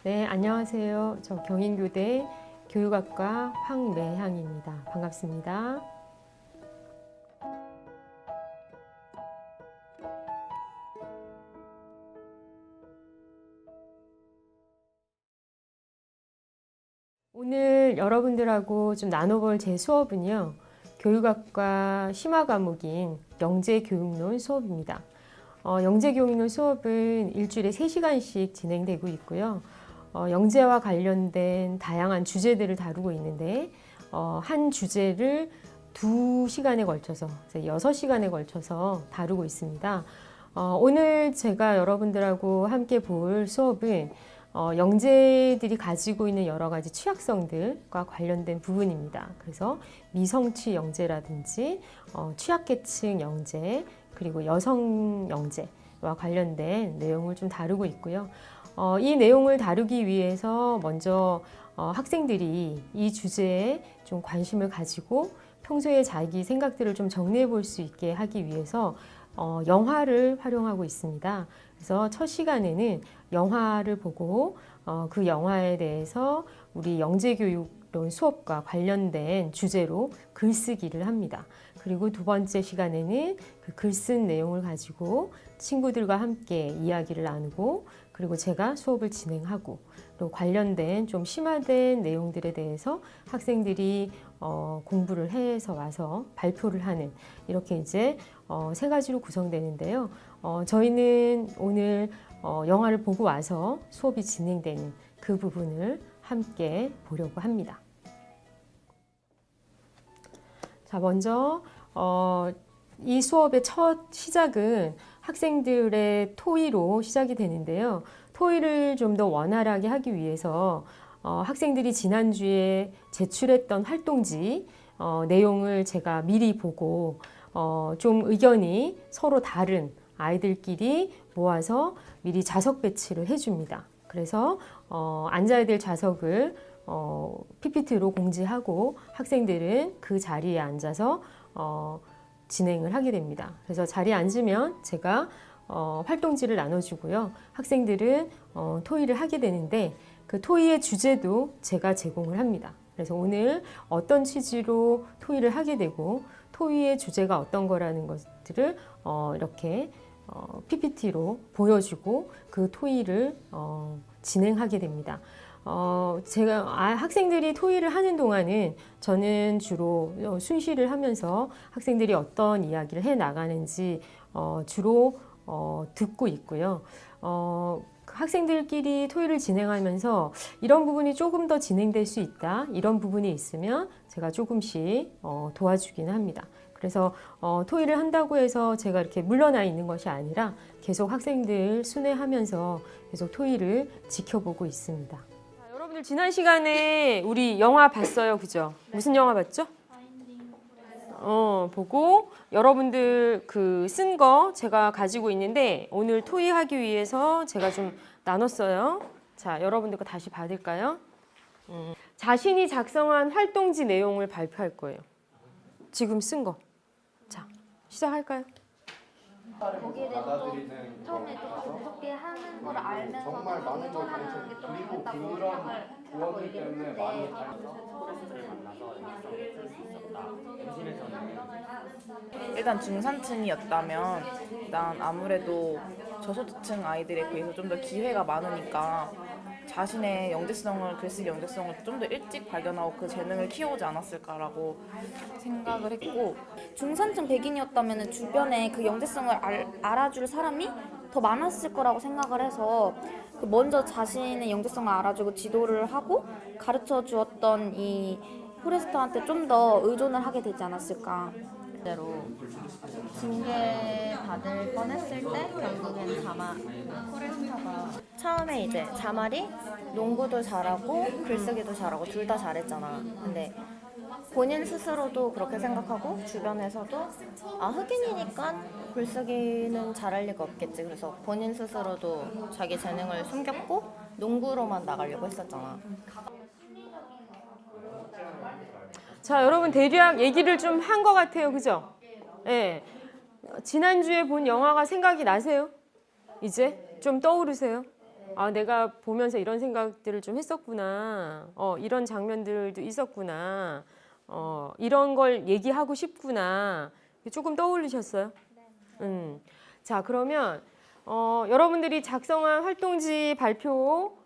네, 안녕하세요. 저 경인교대 교육학과 황매향입니다. 반갑습니다. 오늘 여러분들하고 좀 나눠볼 제 수업은요, 교육학과 심화 과목인 영재교육론 수업입니다. 영재교육론 수업은 일주일에 3시간씩 진행되고 있고요. 영재와 관련된 다양한 주제들을 다루고 있는데, 한 주제를 2시간에 걸쳐서, 6시간에 걸쳐서 다루고 있습니다. 오늘 제가 여러분들하고 함께 볼 수업은 영재들이 가지고 있는 여러 가지 취약성들과 관련된 부분입니다. 그래서 미성취 영재라든지 취약계층 영재, 그리고 여성 영재와 관련된 내용을 좀 다루고 있고요. 이 내용을 다루기 위해서 먼저 학생들이 이 주제에 좀 관심을 가지고 평소에 자기 생각들을 좀 정리해 볼 수 있게 하기 위해서 영화를 활용하고 있습니다. 그래서 첫 시간에는 영화를 보고 그 영화에 대해서 우리 영재교육론 수업과 관련된 주제로 글쓰기를 합니다. 그리고 두 번째 시간에는 그 글 쓴 내용을 가지고 친구들과 함께 이야기를 나누고, 그리고 제가 수업을 진행하고, 또 관련된 좀 심화된 내용들에 대해서 학생들이 공부를 해서 와서 발표를 하는, 이렇게 이제 3가지로 구성되는데요. 저희는 오늘 영화를 보고 와서 수업이 진행되는 그 부분을 함께 보려고 합니다. 자, 먼저 이 수업의 첫 시작은 학생들의 토의로 시작이 되는데요. 토의를 좀 더 원활하게 하기 위해서 학생들이 지난주에 제출했던 활동지 내용을 제가 미리 보고 좀 의견이 서로 다른 아이들끼리 모아서 미리 좌석 배치를 해줍니다. 그래서 앉아야 될 좌석을 PPT로 공지하고 학생들은 그 자리에 앉아서 진행을 하게 됩니다. 그래서 자리에 앉으면 제가 활동지를 나눠주고요. 학생들은 토의를 하게 되는데, 그 토의의 주제도 제가 제공을 합니다. 그래서 오늘 어떤 취지로 토의를 하게 되고 토의의 주제가 어떤 거라는 것들을 이렇게 PPT로 보여주고 그 토의를 진행하게 됩니다. 제가 학생들이 토의를 하는 동안은 저는 주로 순시를 하면서 학생들이 어떤 이야기를 해 나가는지 주로 듣고 있고요. 학생들끼리 토의를 진행하면서 이런 부분이 조금 더 진행될 수 있다, 이런 부분이 있으면 제가 조금씩 도와주기는 합니다. 그래서 토의를 한다고 해서 제가 이렇게 물러나 있는 것이 아니라 계속 학생들 순회하면서 계속 토의를 지켜보고 있습니다. 자, 여러분들 지난 시간에 우리 영화 봤어요, 그죠? 무슨 영화 봤죠? 보고 여러분들 그 쓴 거 제가 가지고 있는데 오늘 토의하기 위해서 제가 좀 나눴어요. 자, 여러분들 거 다시 받을까요? 자신이 작성한 활동지 내용을 발표할 거예요. 지금 쓴 거. 자, 시작할까요? 거기에 대해서 좀 처음에 좀 무섭게 하는 걸 알면서도 좀 의존하는 게 좀 어렵다고 생각을 하고 얘기를 했는데, 일단 중산층이었다면 일단 아무래도 저소득층 아이들에 비해서 좀 더 기회가 많으니까 자신의 영재성을, 글쓰기 영재성을 좀 더 일찍 발견하고 그 재능을 키워오지 않았을까라고 생각을 했고, 중산층 백인이었다면 주변에 그 영재성을 알아줄 사람이 더 많았을 거라고 생각을 해서 그 먼저 자신의 영재성을 알아주고 지도를 하고 가르쳐 주었던 이 포레스터한테 좀 더 의존을 하게 되지 않았을까. 대로 징계 받을 뻔했을 때 결국엔 포레스터가 처음에 이제 자말이 농구도 잘하고 글쓰기도 잘하고 둘 다 잘했잖아. 근데 본인 스스로도 그렇게 생각하고 주변에서도 흑인이니까 글쓰기는 잘할 리가 없겠지. 그래서 본인 스스로도 자기 재능을 숨겼고 농구로만 나가려고 했었잖아. 자, 여러분 대략 얘기를 좀 한 것 같아요, 그죠? 네. 지난주에 본 영화가 생각이 나세요? 이제 좀 떠오르세요? 아, 내가 보면서 이런 생각들을 좀 했었구나. 이런 장면들도 있었구나. 이런 걸 얘기하고 싶구나. 조금 떠올리셨어요? 자, 그러면 여러분들이 작성한 활동지 발표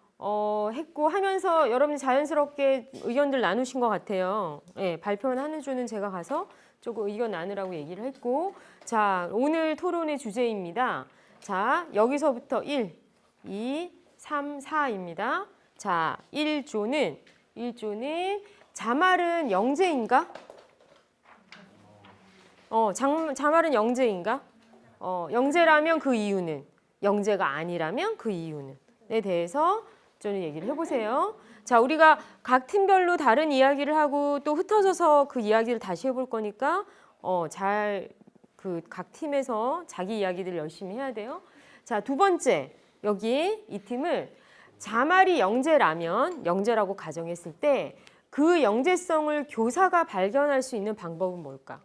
했고 하면서 여러분이 자연스럽게 의견들 나누신 것 같아요. 예, 발표는 하는 주는 제가 가서 조금 의견 나누라고 얘기를 했고, 자, 오늘 토론의 주제입니다. 자, 여기서부터 1, 2, 3, 4입니다. 자, 1조는 자말은 영재인가? 자말은 영재인가? 영재라면 그 이유는, 영재가 아니라면 그 이유는에 대해서 저는 얘기를 해보세요. 자, 우리가 각 팀별로 다른 이야기를 하고 또 흩어져서 그 이야기를 다시 해볼 거니까 잘 그 각 팀에서 자기 이야기들을 열심히 해야 돼요. 자, 두 번째, 여기 이 팀을 자말이 영재라고 가정했을 때 그 영재성을 교사가 발견할 수 있는 방법은 뭘까?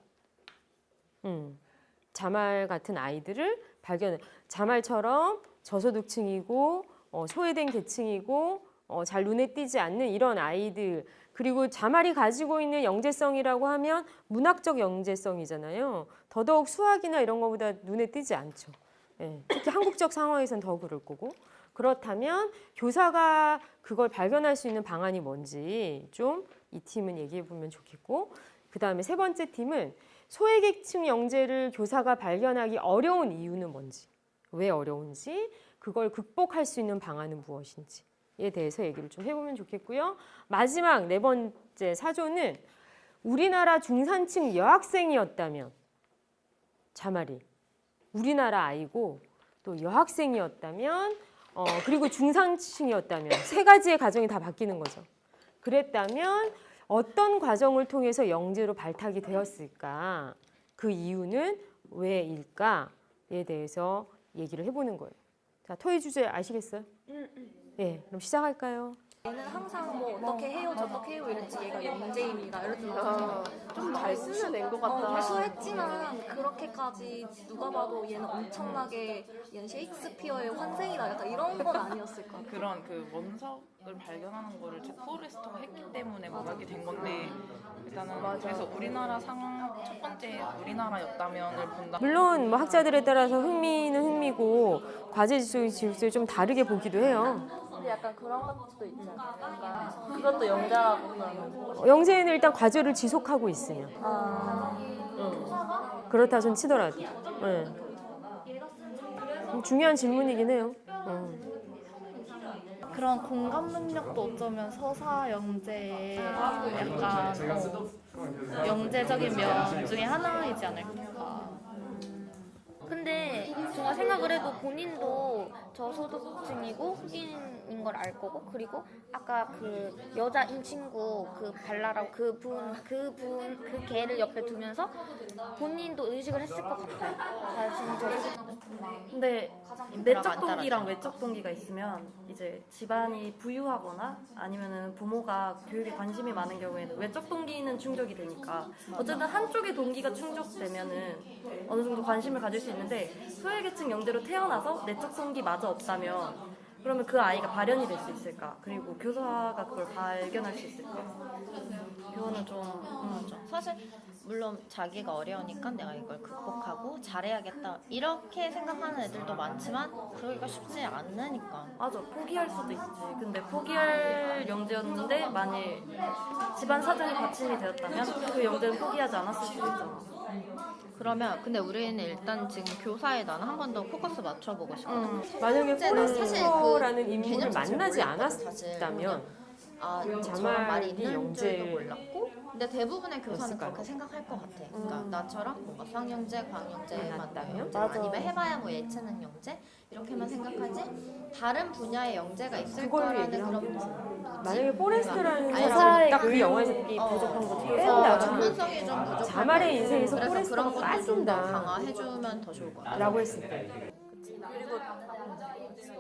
자말 같은 아이들을 발견해. 자말처럼 저소득층이고 소외된 계층이고 잘 눈에 띄지 않는 이런 아이들, 그리고 자말이 가지고 있는 영재성이라고 하면 문학적 영재성이잖아요. 더더욱 수학이나 이런 것보다 눈에 띄지 않죠. 예, 특히 한국적 상황에선 더 그럴 거고. 그렇다면 교사가 그걸 발견할 수 있는 방안이 뭔지 좀 이 팀은 얘기해 보면 좋겠고, 그 다음에 세 번째 팀은 소외계층 영재를 교사가 발견하기 어려운 이유는 뭔지, 왜 어려운지, 그걸 극복할 수 있는 방안은 무엇인지에 대해서 얘기를 좀 해보면 좋겠고요. 마지막 네 번째 사조는 우리나라 중산층 여학생이었다면, 자말이 우리나라 아이고 또 여학생이었다면 그리고 중산층이었다면 세 가지의 가정이 다 바뀌는 거죠. 그랬다면 어떤 과정을 통해서 영재로 발탁이 되었을까? 그 이유는 왜일까에 대해서 얘기를 해보는 거예요. 자, 토의 주제 아시겠어요? 네, 그럼 시작할까요? 얘는 항상 뭐 어떻게 해요 저렇게 해요 이랬지 얘가 영재입니다 이러잖아. 좀 잘 쓰는 애인 것 같다. 발수했지만 그렇게까지 누가 봐도 얘는 엄청나게 얘는 셰익스피어의 환생이다 약간 이런 건 아니었을 것 같아. 그런 그 원석을 발견하는 거를 제 포레스터가 했기 때문에 뭐가 된 건데, 일단은 그래서 우리나라 상황 첫 번째 우리나라였다면을 본다. 물론 뭐 학자들에 따라서 흥미는 흥미고 과제 지수를 좀 다르게 보기도 해요. 근데 약간 그런 것도 있지 않아? 약간 그것도 영자라고 그러면. 영재는 일단 과제를 지속하고 있으면 그렇다 손 치더라도 중요한 질문이긴 해요. 그런 공감 능력도 어쩌면 서사 영재의 약간 영재적인 면 중에 하나이지 않을까. 근데 정말 생각을 해도 본인도 저소득층이고 흑인인 걸 알 거고, 그리고 아까 그 여자인 친구 그 발라라고 그 걔를 옆에 두면서 본인도 의식을 했을 것 같아요. 자신이 저소득. 근데 내적 동기랑 외적 동기가 있으면 이제 집안이 부유하거나 아니면은 부모가 교육에 관심이 많은 경우에는 외적 동기는 충족이 되니까 어쨌든 한쪽의 동기가 충족되면은 어느 정도 관심을 가질 수 있는데, 소외계층 영재로 태어나서 내적 동기마저 없다면 그러면 그 아이가 발현이 될 수 있을까? 그리고 교사가 그걸 발견할 수 있을까? 그거는 좀 사실 물론 자기가 어려우니까 내가 이걸 극복하고 잘해야겠다 이렇게 생각하는 애들도 많지만 그러기가 쉽지 않으니까. 맞아, 포기할 수도 있지. 근데 포기할 영재였는데 만일 집안 사정이 받침이 되었다면 그 영재는 포기하지 않았을 수도 있잖아. 그러면 근데 우리는 일단 지금 교사에 나는 한 번 더 포커스 맞춰보고 싶거든. 만약에 난 사실 그 포레스터라는 인물을 개념 자체를 만나지 몰랐거든, 사실. 않았다면 저런 자말이 말이 있는 영재일 줄도 몰랐고, 근데 대부분의 교사는 였을까요? 그렇게 생각할 것 같아. 그러니까 나처럼 뭔가 수학영재, 과학영재, 만났다면? 영재, 아니면 해봐야 뭐 예체능 영재 이렇게만 생각하지 다른 분야의 영재가 있을 그걸 거라는 얘기를 그런 만약에 포레스트라는 아니, 사람은 딱 그 영화에서 이 부족한 거 뺀다. 전문성이 좀 부족할 자말의 것 같아. 인생에서 그래서 포레스터가 그런 것도 좀 더 빠진다 강화해주면 더 좋을 것 같아. 라고 했을 때 아까 말했듯이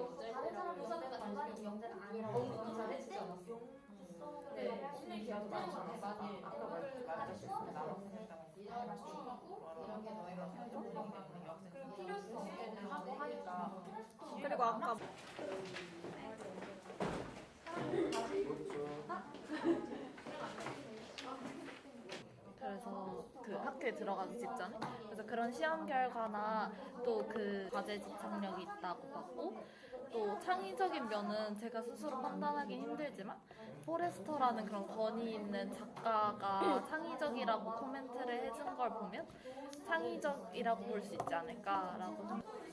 그래서 그 학교에 들어가기 직전에 그래서 그런 시험 결과나 또 그 과제 집착력이 있다고 봤고 또 창의적인 면은 제가 스스로 판단하기 힘들지만 포레스터라는 그런 권위 있는 작가가 창의적이라고 코멘트를 해준 걸 보면 창의적이라고 볼 수 있지 않을까라고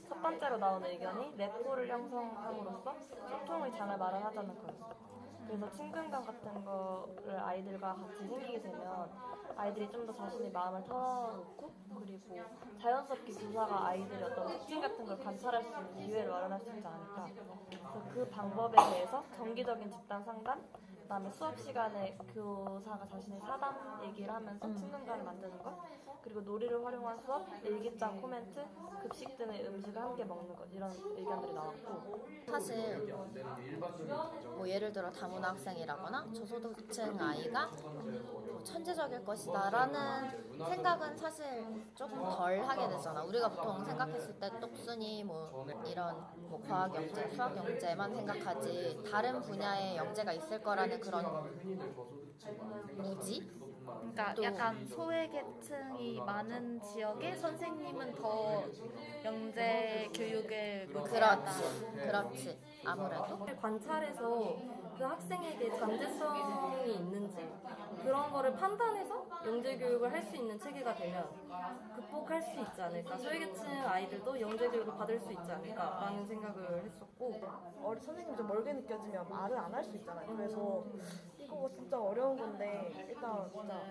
첫 번째로 나온 의견이 래포를 형성함으로써 소통의 장을 마련하자는 거였어요. 그래서 친근감 같은 거를 아이들과 같이 생기게 되면 아이들이 좀 더 자신의 마음을 털어놓고 그리고 자연스럽게 교사가 아이들의 어떤 특징 같은 걸 관찰할 수 있는 기회를 마련할 수 있지 않을까. 그래서 그 방법에 대해서 정기적인 집단 상담, 그다음에 수업 시간에 교사가 자신의 사담 얘기를 하면서 친근감을 만드는 것, 그리고 놀이를 활용한 수업, 일기장 코멘트, 급식 등의 음식을 함께 먹는 것 이런 의견들이 나왔고 사실 뭐 예를 들어 다문화 학생이라거나 저소득층 아이가 뭐 천재적일 것이다라는 생각은 사실 조금 덜 하게 되잖아. 우리가 보통 생각했을 때 똑순이 뭐 이런 뭐 과학 영재, 수학 영재만 생각하지 다른 분야의 영재가 있을 거라는 그런 무지? 그러니까 또- 약간 소외계층이 많은 지역에 선생님은 더 영재 교육을 무지하다. 그렇지. 아무래도 관찰해서 그 학생에게 잠재성이 있는지 그런 거를 판단해서 영재 교육을 할 수 있는 체계가 되면 극복할 수 있지 않을까. 소외계층 아이들도 영재 교육을 받을 수 있지 않을까라는 생각을 했었고 선생님이 좀 멀게 느껴지면 말을 안 할 수 있잖아요. 그래서 이거 진짜 어려운 건데 일단 진짜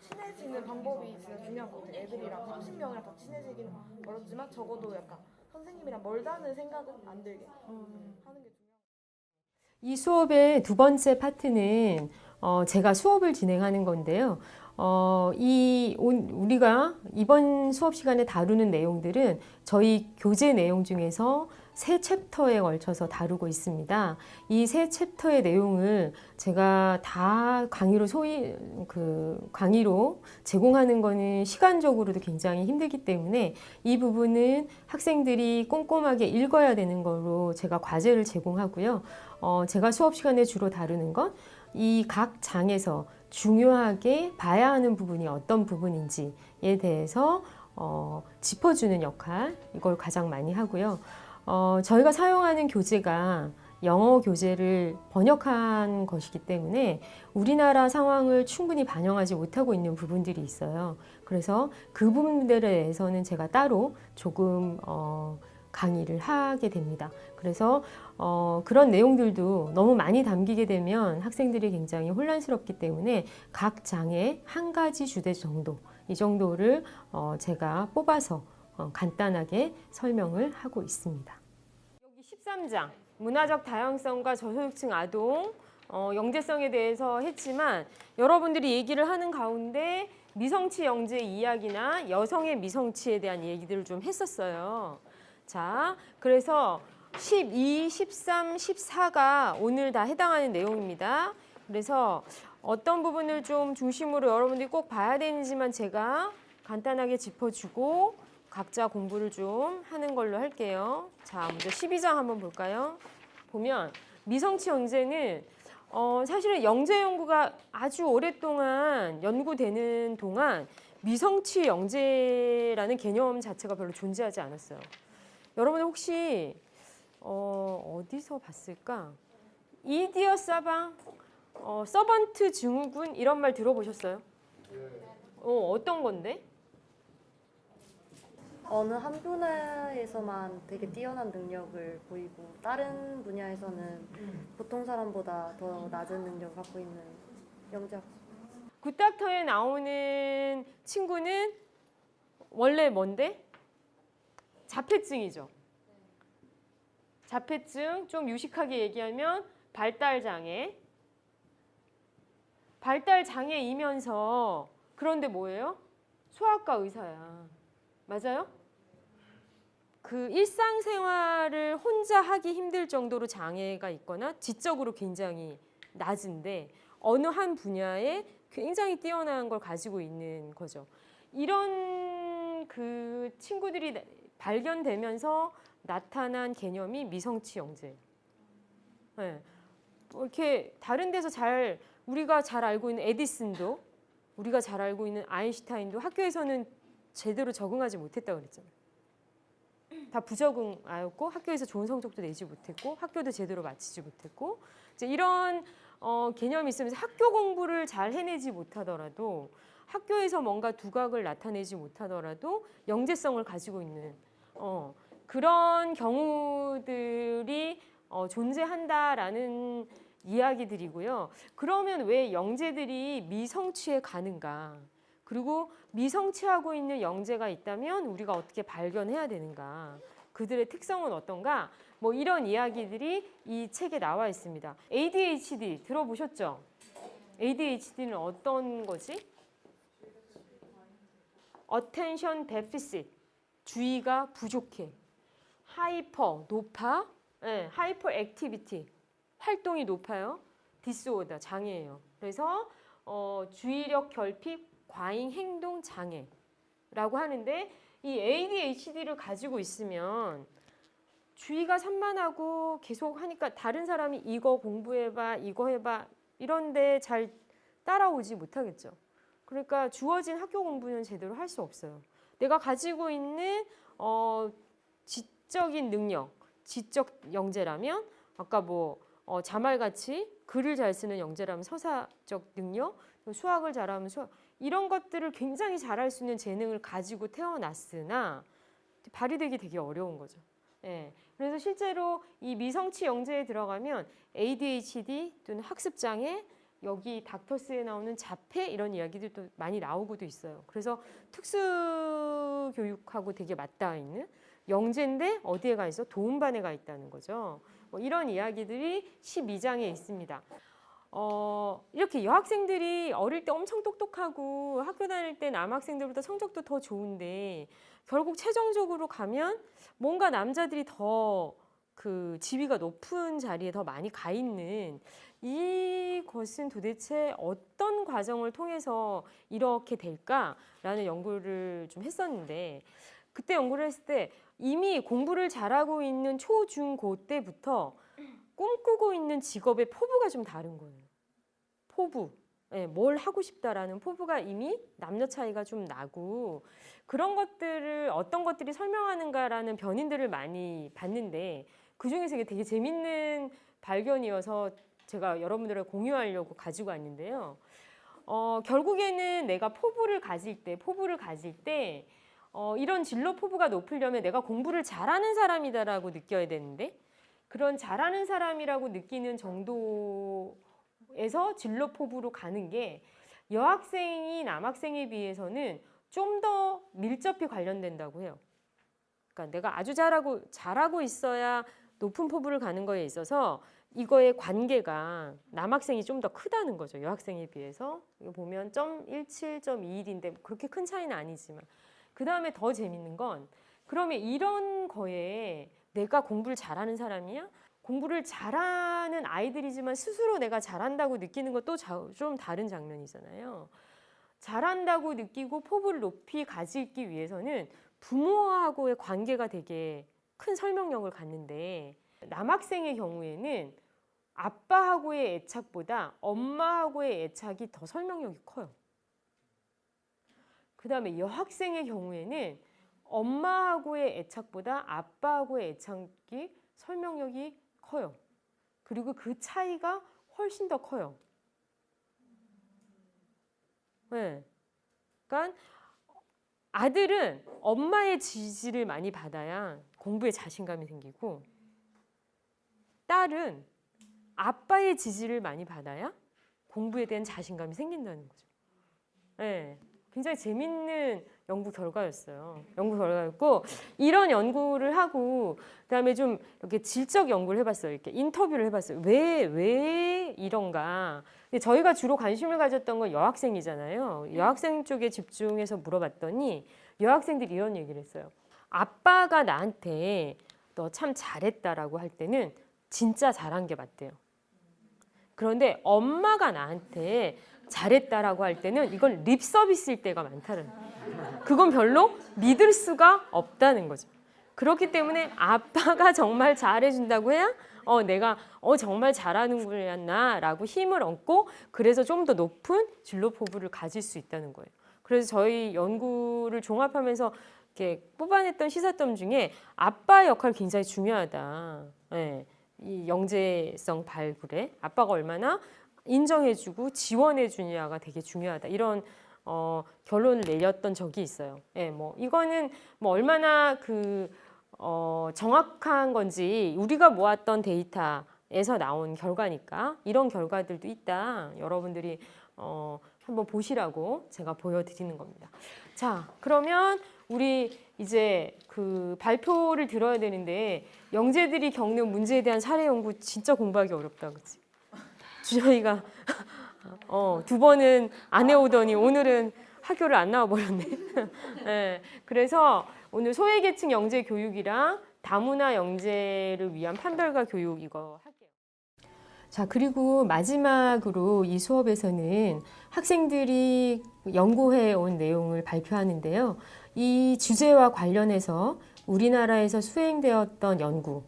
친해지는 방법이 진짜 중요한 것 같아요. 애들이랑 30명이랑 다 친해지기는 어렵지만 적어도 약간 선생님이랑 멀다는 생각은 안 들게 하는 게 중요해요. 이 수업의 두 번째 파트는 제가 수업을 진행하는 건데요. 우리가 이번 수업 시간에 다루는 내용들은 저희 교재 내용 중에서 세 챕터에 걸쳐서 다루고 있습니다. 이 세 챕터의 내용을 제가 다 강의로 제공하는 거는 시간적으로도 굉장히 힘들기 때문에 이 부분은 학생들이 꼼꼼하게 읽어야 되는 걸로 제가 과제를 제공하고요. 제가 수업 시간에 주로 다루는 건 이 각 장에서 중요하게 봐야 하는 부분이 어떤 부분인지에 대해서 짚어주는 역할, 이걸 가장 많이 하고요. 저희가 사용하는 교재가 영어 교재를 번역한 것이기 때문에 우리나라 상황을 충분히 반영하지 못하고 있는 부분들이 있어요. 그래서 그 부분들에 대해서는 제가 따로 조금 강의를 하게 됩니다. 그래서 그런 내용들도 너무 많이 담기게 되면 학생들이 굉장히 혼란스럽기 때문에 각 장에 한 가지 주제 정도, 이 정도를 제가 뽑아서 간단하게 설명을 하고 있습니다. 여기 13장, 문화적 다양성과 저소득층 아동, 영재성에 대해서 했지만 여러분들이 얘기를 하는 가운데 미성취 영재 이야기나 여성의 미성취에 대한 얘기들을 좀 했었어요. 자, 그래서 12, 13, 14가 오늘 다 해당하는 내용입니다. 그래서 어떤 부분을 좀 중심으로 여러분들이 꼭 봐야 되는지만 제가 간단하게 짚어주고 각자 공부를 좀 하는 걸로 할게요. 자, 먼저 12장 한번 볼까요? 보면 미성취 영재는 사실은 영재 연구가 아주 오랫동안 연구되는 동안 미성취 영재라는 개념 자체가 별로 존재하지 않았어요. 여러분 혹시 어디서 봤을까? 이디어 사방, 서번트 증후군 이런 말 들어보셨어요? 어떤 건데? 어느 한 분야에서만 되게 뛰어난 능력을 보이고 다른 분야에서는 보통 사람보다 더 낮은 능력을 갖고 있는 영재학생. 굿닥터에 나오는 친구는 원래 뭔데? 자폐증이죠. 자폐증, 좀 유식하게 얘기하면 발달장애. 발달장애이면서 그런데 뭐예요? 소아과 의사야. 맞아요? 그 일상생활을 혼자 하기 힘들 정도로 장애가 있거나 지적으로 굉장히 낮은데 어느 한 분야에 굉장히 뛰어난 걸 가지고 있는 거죠. 이런 그 친구들이 발견되면서 나타난 개념이 미성취 영재예요. 네. 이렇게 다른 데서 우리가 잘 알고 있는 에디슨도, 우리가 잘 알고 있는 아인슈타인도 학교에서는 제대로 적응하지 못했다고 그랬잖아요. 다 부적응하였고 학교에서 좋은 성적도 내지 못했고 학교도 제대로 마치지 못했고 이제 이런 개념이 있으면서 학교 공부를 잘 해내지 못하더라도 학교에서 뭔가 두각을 나타내지 못하더라도 영재성을 가지고 있는 그런 경우들이 존재한다라는 이야기들이고요. 그러면 왜 영재들이 미성취에 가는가? 그리고 미성취하고 있는 영재가 있다면 우리가 어떻게 발견해야 되는가? 그들의 특성은 어떤가? 뭐 이런 이야기들이 이 책에 나와 있습니다. ADHD 들어보셨죠? ADHD는 어떤 거지? Attention Deficit, 주의가 부족해. 하이퍼, 높아. 네, 하이퍼 액티비티, 활동이 높아요. 디스오더, 장애예요. 그래서 주의력 결핍, 과잉 행동 장애라고 하는데 이 ADHD를 가지고 있으면 주의가 산만하고 계속 하니까 다른 사람이 이거 공부해봐, 이거 해봐 이런데 잘 따라오지 못하겠죠. 그러니까 주어진 학교 공부는 제대로 할 수 없어요. 내가 가지고 있는 지적인 능력, 지적 영재라면 아까 자말같이 글을 잘 쓰는 영재라면 서사적 능력, 수학을 잘하면 이런 것들을 굉장히 잘할 수 있는 재능을 가지고 태어났으나 발휘되기 되게 어려운 거죠. 예. 그래서 실제로 이 미성취 영재에 들어가면 ADHD 또는 학습장애, 여기 닥터스에 나오는 자폐 이런 이야기들도 많이 나오고도 있어요. 그래서 특수교육하고 되게 맞닿아 있는 영재인데 어디에 가 있어? 도움반에 가 있다는 거죠. 이런 이야기들이 12장에 있습니다. 이렇게 여학생들이 어릴 때 엄청 똑똑하고 학교 다닐 때 남학생들보다 성적도 더 좋은데 결국 최종적으로 가면 뭔가 남자들이 더 그 지위가 높은 자리에 더 많이 가 있는 이것은 도대체 어떤 과정을 통해서 이렇게 될까라는 연구를 좀 했었는데 그때 연구를 했을 때 이미 공부를 잘하고 있는 초, 중, 고 때부터 꿈꾸고 있는 직업의 포부가 좀 다른 거예요. 포부. 네, 뭘 하고 싶다라는 포부가 이미 남녀 차이가 좀 나고 그런 것들을 어떤 것들이 설명하는가라는 변인들을 많이 봤는데 그중에서 이게 되게 재밌는 발견이어서 제가 여러분들과 공유하려고 가지고 왔는데요. 결국에는 내가 포부를 가질 때 이런 진로 포부가 높으려면 내가 공부를 잘하는 사람이다라고 느껴야 되는데 그런 잘하는 사람이라고 느끼는 정도에서 진로 포부로 가는 게 여학생이 남학생에 비해서는 좀 더 밀접히 관련된다고 해요. 그러니까 내가 아주 잘하고 있어야 높은 포부를 가는 거에 있어서 이거의 관계가 남학생이 좀 더 크다는 거죠. 여학생에 비해서. 이거 보면 0.17, 0.21인데 그렇게 큰 차이는 아니지만 그 다음에 더 재밌는 건 그러면 이런 거에 내가 공부를 잘하는 사람이야? 공부를 잘하는 아이들이지만 스스로 내가 잘한다고 느끼는 것도 좀 다른 장면이잖아요. 잘한다고 느끼고 포부를 높이 가지기 위해서는 부모하고의 관계가 되게 큰 설명력을 갖는데 남학생의 경우에는 아빠하고의 애착보다 엄마하고의 애착이 더 설명력이 커요. 그 다음에 여학생의 경우에는 엄마하고의 애착보다 아빠하고의 애착이 설명력이 커요. 그리고 그 차이가 훨씬 더 커요. 네. 그러니까 아들은 엄마의 지지를 많이 받아야 공부에 자신감이 생기고 딸은 아빠의 지지를 많이 받아야 공부에 대한 자신감이 생긴다는 거죠. 네. 굉장히 재밌는 연구 결과였어요. 연구 결과였고 이런 연구를 하고 그다음에 좀 이렇게 질적 연구를 해봤어요. 이렇게 인터뷰를 해봤어요. 왜 이런가? 근데 저희가 주로 관심을 가졌던 건 여학생이잖아요. 여학생 쪽에 집중해서 물어봤더니 여학생들이 이런 얘기를 했어요. 아빠가 나한테 너 참 잘했다라고 할 때는 진짜 잘한 게 맞대요. 그런데 엄마가 나한테 잘했다라고 할 때는 이건 립 서비스일 때가 많다는 거예요. 그건 별로 믿을 수가 없다는 거죠. 그렇기 때문에 아빠가 정말 잘해준다고 해야 내가 정말 잘하는구나 라고 힘을 얻고 그래서 좀 더 높은 진로 포부를 가질 수 있다는 거예요. 그래서 저희 연구를 종합하면서 이렇게 뽑아냈던 시사점 중에 아빠의 역할이 굉장히 중요하다. 예, 이 영재성 발굴에 아빠가 얼마나 인정해주고 지원해주냐가 되게 중요하다. 이런 결론을 내렸던 적이 있어요. 예, 뭐 이거는 뭐 얼마나 정확한 건지 우리가 모았던 데이터에서 나온 결과니까 이런 결과들도 있다. 여러분들이 한번 보시라고 제가 보여드리는 겁니다. 자, 그러면 우리 이제 그 발표를 들어야 되는데 영재들이 겪는 문제에 대한 사례 연구 진짜 공부하기 어렵다, 그치? 준영이가 2번은 안 해오더니 오늘은 학교를 안 나와버렸네. 네, 그래서 오늘 소외계층 영재 교육이랑 다문화 영재를 위한 판별과 교육 이거 할게요. 자, 그리고 마지막으로 이 수업에서는 학생들이 연구해 온 내용을 발표하는데요. 이 주제와 관련해서 우리나라에서 수행되었던 연구,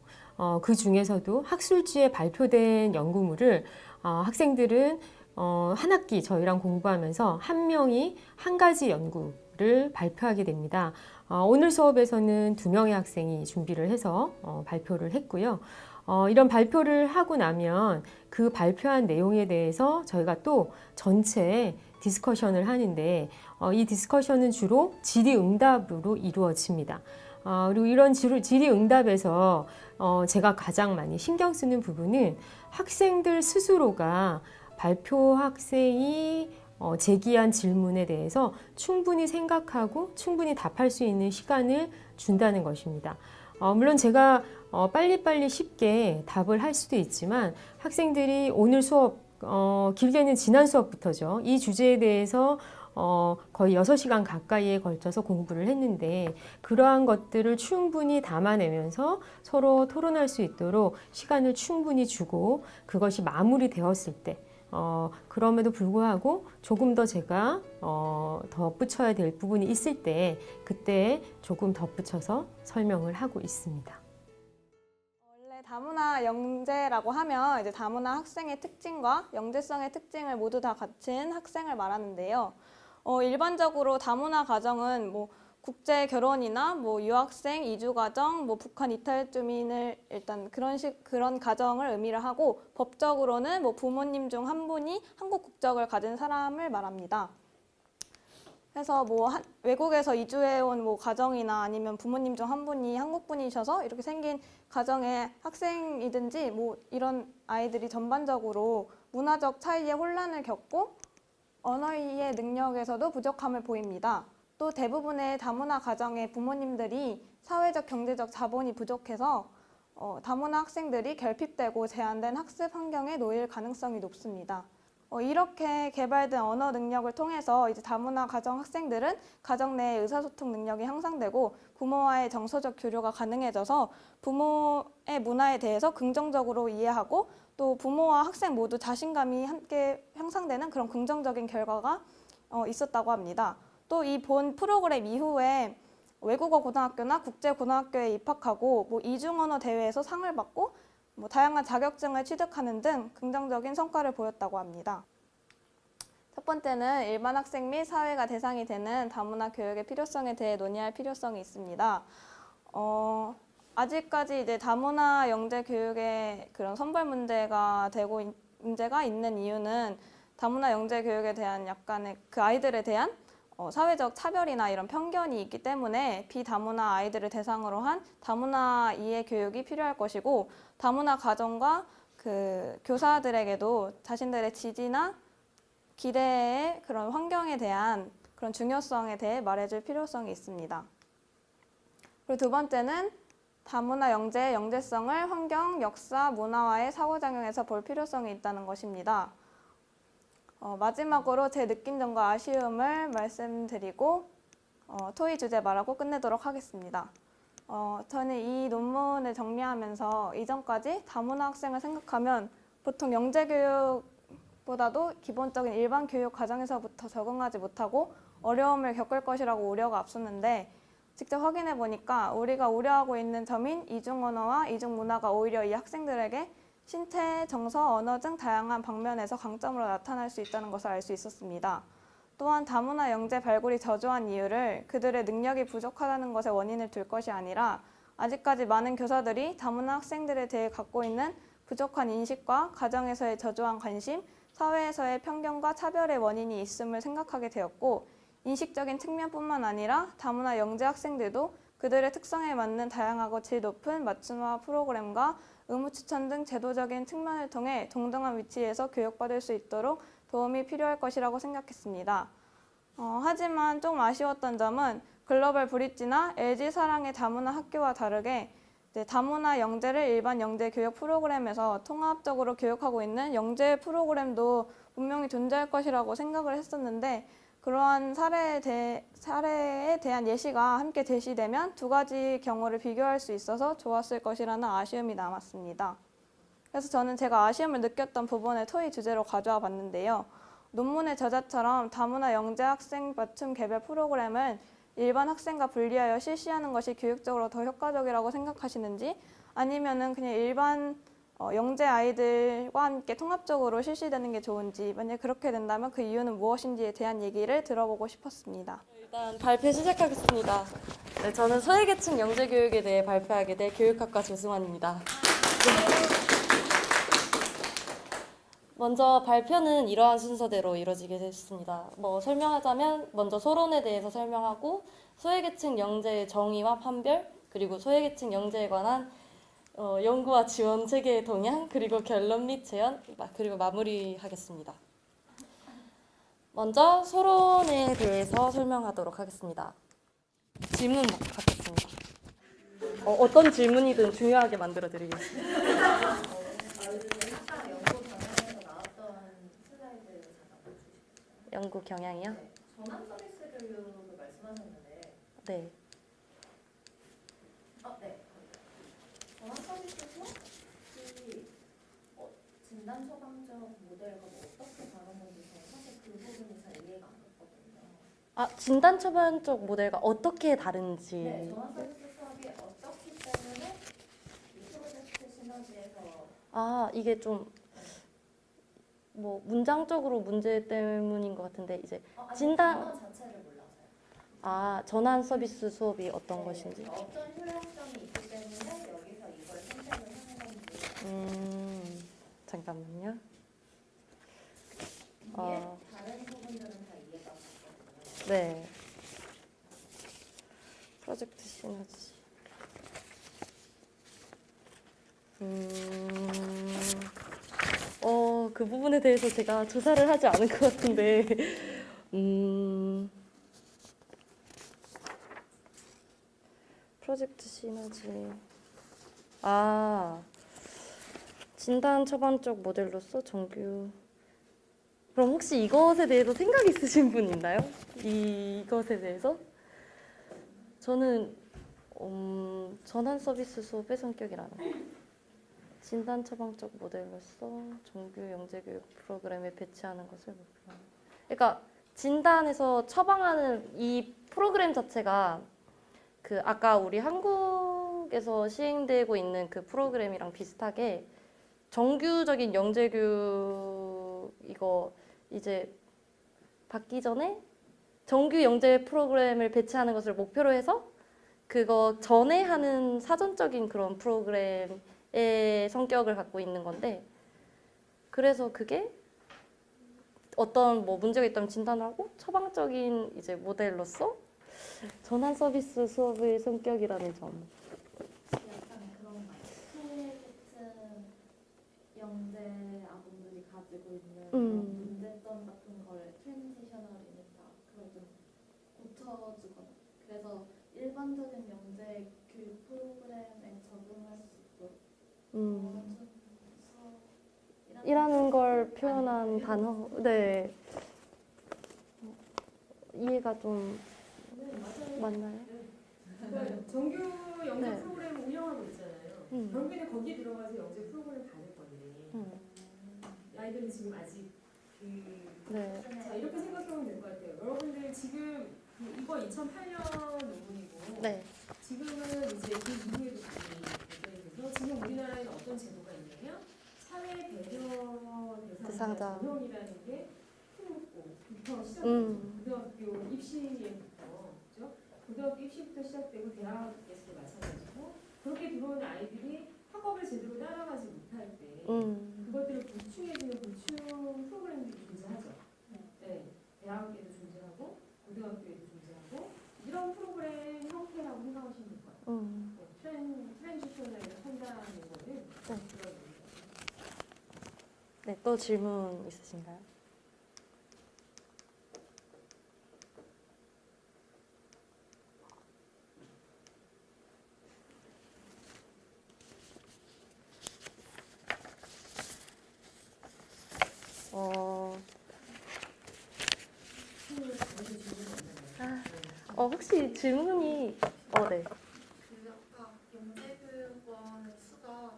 그 중에서도 학술지에 발표된 연구물을 학생들은 한 학기 저희랑 공부하면서 한 명이 한 가지 연구를 발표하게 됩니다. 오늘 수업에서는 2명의 학생이 준비를 해서 발표를 했고요. 이런 발표를 하고 나면 그 발표한 내용에 대해서 저희가 또 전체 디스커션을 하는데 이 디스커션은 주로 질의응답으로 이루어집니다. 그리고 이런 질의응답에서 제가 가장 많이 신경 쓰는 부분은 학생들 스스로가 발표 학생이 제기한 질문에 대해서 충분히 생각하고 충분히 답할 수 있는 시간을 준다는 것입니다. 물론 제가 빨리빨리 쉽게 답을 할 수도 있지만 학생들이 오늘 수업, 길게는 지난 수업부터죠. 이 주제에 대해서 거의 6시간 가까이에 걸쳐서 공부를 했는데 그러한 것들을 충분히 담아내면서 서로 토론할 수 있도록 시간을 충분히 주고 그것이 마무리되었을 때 그럼에도 불구하고 조금 더 제가 덧붙여야 될 부분이 있을 때 그때 조금 덧붙여서 설명을 하고 있습니다. 원래 다문화 영재라고 하면 이제 다문화 학생의 특징과 영재성의 특징을 모두 다 갖춘 학생을 말하는데요. 일반적으로 다문화 가정은 뭐 국제 결혼이나 뭐 유학생, 이주 가정, 뭐 북한 이탈 주민을 일단 그런 가정을 의미를 하고 법적으로는 뭐 부모님 중 한 분이 한국 국적을 가진 사람을 말합니다. 그래서 뭐 외국에서 이주해 온 뭐 가정이나 아니면 부모님 중 한 분이 한국 분이셔서 이렇게 생긴 가정의 학생이든지 뭐 이런 아이들이 전반적으로 문화적 차이에 혼란을 겪고 언어의 능력에서도 부족함을 보입니다. 또 대부분의 다문화 가정의 부모님들이 사회적 경제적 자본이 부족해서 다문화 학생들이 결핍되고 제한된 학습 환경에 놓일 가능성이 높습니다. 이렇게 개발된 언어 능력을 통해서 이제 다문화 가정 학생들은 가정 내 의사소통 능력이 향상되고 부모와의 정서적 교류가 가능해져서 부모의 문화에 대해서 긍정적으로 이해하고 또 부모와 학생 모두 자신감이 함께 향상되는 그런 긍정적인 결과가 있었다고 합니다. 또 이 본 프로그램 이후에 외국어 고등학교나 국제 고등학교에 입학하고 뭐 이중언어 대회에서 상을 받고 뭐 다양한 자격증을 취득하는 등 긍정적인 성과를 보였다고 합니다. 첫 번째는 일반 학생 및 사회가 대상이 되는 다문화 교육의 필요성에 대해 논의할 필요성이 있습니다. 아직까지 이제 다문화 영재 교육의 그런 선발 문제가 있는 이유는 다문화 영재 교육에 대한 약간의 그 아이들에 대한 사회적 차별이나 이런 편견이 있기 때문에 비다문화 아이들을 대상으로 한 다문화 이해 교육이 필요할 것이고 다문화 가정과 그 교사들에게도 자신들의 지지나 기대의 그런 환경에 대한 그런 중요성에 대해 말해줄 필요성이 있습니다. 그리고 두 번째는 다문화 영재의 영재성을 환경, 역사, 문화와의 상호작용에서 볼 필요성이 있다는 것입니다. 마지막으로 제 느낀점과 아쉬움을 말씀드리고 토의 주제 말하고 끝내도록 하겠습니다. 저는 이 논문을 정리하면서 이전까지 다문화 학생을 생각하면 보통 영재교육보다도 기본적인 일반 교육 과정에서부터 적응하지 못하고 어려움을 겪을 것이라고 우려가 앞섰는데 직접 확인해 보니까 우리가 우려하고 있는 점인 이중 언어와 이중 문화가 오히려 이 학생들에게 신체, 정서, 언어 등 다양한 방면에서 강점으로 나타날 수 있다는 것을 알 수 있었습니다. 또한 다문화 영재 발굴이 저조한 이유를 그들의 능력이 부족하다는 것에 원인을 둘 것이 아니라 아직까지 많은 교사들이 다문화 학생들에 대해 갖고 있는 부족한 인식과 가정에서의 저조한 관심, 사회에서의 편견과 차별의 원인이 있음을 생각하게 되었고, 인식적인 측면뿐만 아니라 다문화 영재 학생들도 그들의 특성에 맞는 다양하고 질 높은 맞춤화 프로그램과 의무 추천 등 제도적인 측면을 통해 동등한 위치에서 교육받을 수 있도록 도움이 필요할 것이라고 생각했습니다. 하지만 좀 아쉬웠던 점은 글로벌 브릿지나 LG 사랑의 다문화 학교와 다르게 다문화 영재를 일반 영재 교육 프로그램에서 통합적으로 교육하고 있는 영재 프로그램도 분명히 존재할 것이라고 생각을 했었는데, 그러한 사례에 대한 예시가 함께 제시되면 두 가지 경우를 비교할 수 있어서 좋았을 것이라는 아쉬움이 남았습니다. 그래서 저는 제가 아쉬움을 느꼈던 부분을 토의 주제로 가져와 봤는데요. 논문의 저자처럼 다문화 영재 학생 맞춤 개별 프로그램을 일반 학생과 분리하여 실시하는 것이 교육적으로 더 효과적이라고 생각하시는지, 아니면은 그냥 일반 영재 아이들과 함께 통합적으로 실시되는 게 좋은지, 만약 그렇게 된다면 그 이유는 무엇인지에 대한 얘기를 들어보고 싶었습니다. 일단 발표 시작하겠습니다. 네, 저는 소외계층 영재교육에 대해 발표하게 될 교육학과 조승환입니다. 먼저 발표는 이러한 순서대로 이루어지게 됐습니다. 설명하자면 먼저 소론에 대해서 설명하고 소외계층 영재의 정의와 판별, 그리고 소외계층 영재에 관한 연구와 지원 체계의 동향, 그리고 결론 및 제안, 그리고 마무리하겠습니다. 먼저 소론에 대해서 설명하도록 하겠습니다. 질문 받겠습니다. 어떤 질문이든 중요하게 만들어 드리겠습니다. 연구 경향이요? 전환 서비스 교육을 말씀하셨는데. 네. 네. 전환 서비스 수업이 진단 처방적 모델과 어떻게 다른지 사실 그 부분이 잘 이해가 안 갔거든요. 진단 처방적 모델과 어떻게 다른지. 네, 전환 서비스 수업이 어떻기 때문에 이 프로젝트 시너지에서 이게 좀 문장적으로 문제 때문인 것 같은데, 이제 진단 단어 자체를 몰라서요. 전환 서비스 수업이 어떤 것인지. 어떤 효용점이 있기 때문에 여기서 이걸 선택을 하는 건지. 잠깐만요. 다른 부분들은 다 이해가 갔거든요. 네. 프로젝트 시너지. 그 부분에 대해서 제가 조사를 하지 않은 것 같은데, 프로젝트 시너지. 진단 처방적 모델로서 정규. 그럼 혹시 이것에 대해서 생각 있으신 분 있나요? 이것에 대해서? 저는 전환 서비스 수업의 성격이라는 거. 진단 처방적 모델로서 정규 영재교육 프로그램에 배치하는 것을 목표로. 그러니까 진단에서 처방하는 이 프로그램 자체가 아까 우리 한국에서 시행되고 있는 그 프로그램이랑 비슷하게 정규적인 영재교육 이거 이제 받기 전에 정규 영재 프로그램을 배치하는 것을 목표로 해서 그거 전에 하는 사전적인 그런 프로그램의 성격을 갖고 있는 건데, 그래서 그게 어떤 문제가 있다면 진단을 하고 처방적인 이제 모델로서 전환 서비스 수업의 성격이라는 점. 약간 그런 말. 소외계층 영재 아동들이 가지고 있는 문제점 같은 걸 트랜지셔널이니까 그걸 좀 고쳐주거나, 그래서 일반적인 영재 교육 프로그램에 적응할 수 있도록 이라는 걸 표현한 단어. 네. 이해가 좀 맞나요? 정규 영재 프로그램 운영하고 있잖아요. 결국에는 거기 들어가서 영재 프로그램 받을 건데 아이들은 지금 아직 자, 이렇게 생각하면 될 것 같아요. 여러분들 지금 이거 2008년 논문이고 네. 지금은 이제 그 이후에도 그래서 지금 우리나라에는 어떤 제도가 있냐면 사회 배려 대상자 전형이라는 게 부터 시작되죠. 고등학교 입시부터 그죠? 고등학교 입시부터 시작되고 대학에서도 마찬가지고 그렇게 들어오는 아이들이 학업을 제대로 따라가지 못할 때 그것들을 보충해주는 보충 프로그램들이 존재하죠. 네, 대학에도 존재하고 고등학교에도 존재하고 이런 프로그램 형태라고 생각하시면 될 것 같아요. 트랜지셔널이나 판단하는 거는 그런 네, 또 질문 있으신가요? 혹시 질문이 네. 그 아까 영재교육원 수가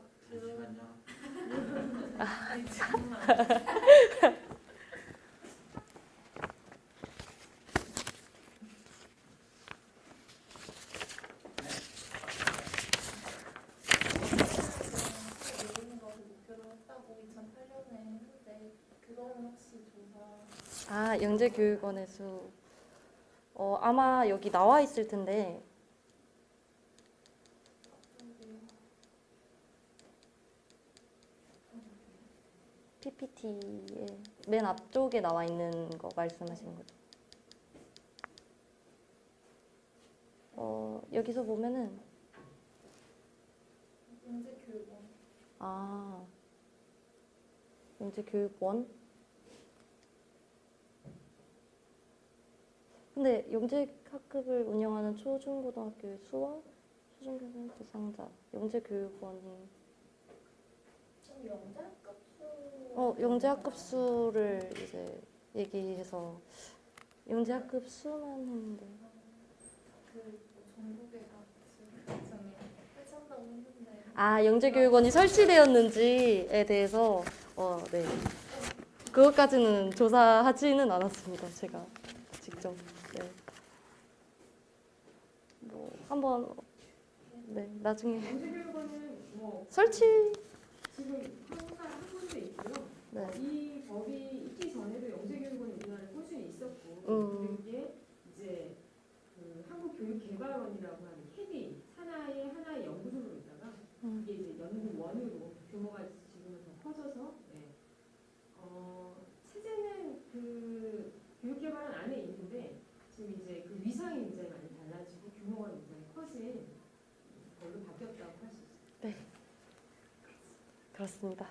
영재교육원의 수 아마 여기 나와 있을 텐데 PPT에 맨 앞쪽에 나와 있는 거 말씀하시는 거죠? 여기서 보면은 영재교육원. 영재교육원? 근데 영재학급을 운영하는 초중고등학교의 수원, 초중교생 대상자, 영재교육원이 영재학급 수를 이제 얘기해서 영재학급 수만 했는데 전국에가 지금 설치한다고 했는데 영재교육원이 설치되었는지에 대해서 네. 그것까지는 조사하지는 않았습니다. 제가 직접. 네. 뭐 한번 나중에 영재교육원은 설치 지금 한 군데 있고요. 네. 이 법이 있기 전에도 영재교육원이 우리나라에 꾸준히 있었고 이게 이제 그 한국교육개발원이라고 하는 캐디 하나의 연구소로 있다가 이게 이제 연구원으로 규모가 지금은 더 커져서 체제는 그 교육개발원 안에 있는데 지금 이제 그 위상이 굉장히 많이 달라지고 규모가 굉장히 커진 걸로 바뀌었다고 할 수 있습니다. 네. 그렇습니다.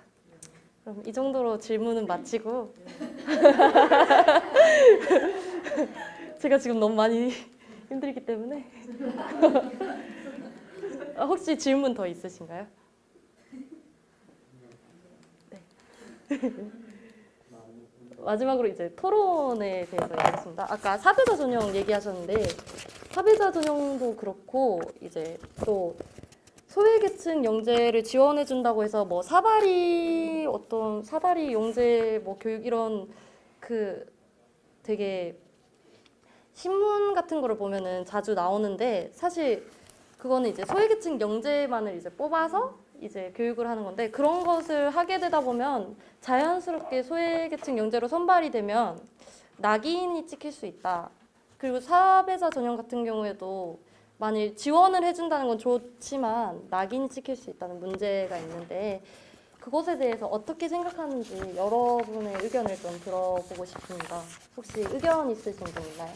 그럼 이 정도로 질문은 마치고 제가 지금 너무 많이 힘들기 때문에 혹시 질문 더 있으신가요? 네. 마지막으로 이제 토론에 대해서 얘기하겠습니다. 아까 사배자 전형 얘기하셨는데 사배자 전형도 그렇고 이제 또 소외계층 영재를 지원해 준다고 해서 뭐 사다리 영재 뭐 교육 이런 그 되게 신문 같은 거를 보면은 자주 나오는데 사실 그거는 이제 소외계층 영재만을 이제 뽑아서 이제 교육을 하는 건데 그런 것을 하게 되다 보면 자연스럽게 소외계층 영재로 선발이 되면 낙인이 찍힐 수 있다. 그리고 사배자 전형 같은 경우에도 만일 지원을 해준다는 건 좋지만 낙인이 찍힐 수 있다는 문제가 있는데 그것에 대해서 어떻게 생각하는지 여러분의 의견을 좀 들어보고 싶습니다. 혹시 의견 있으신 분 있나요?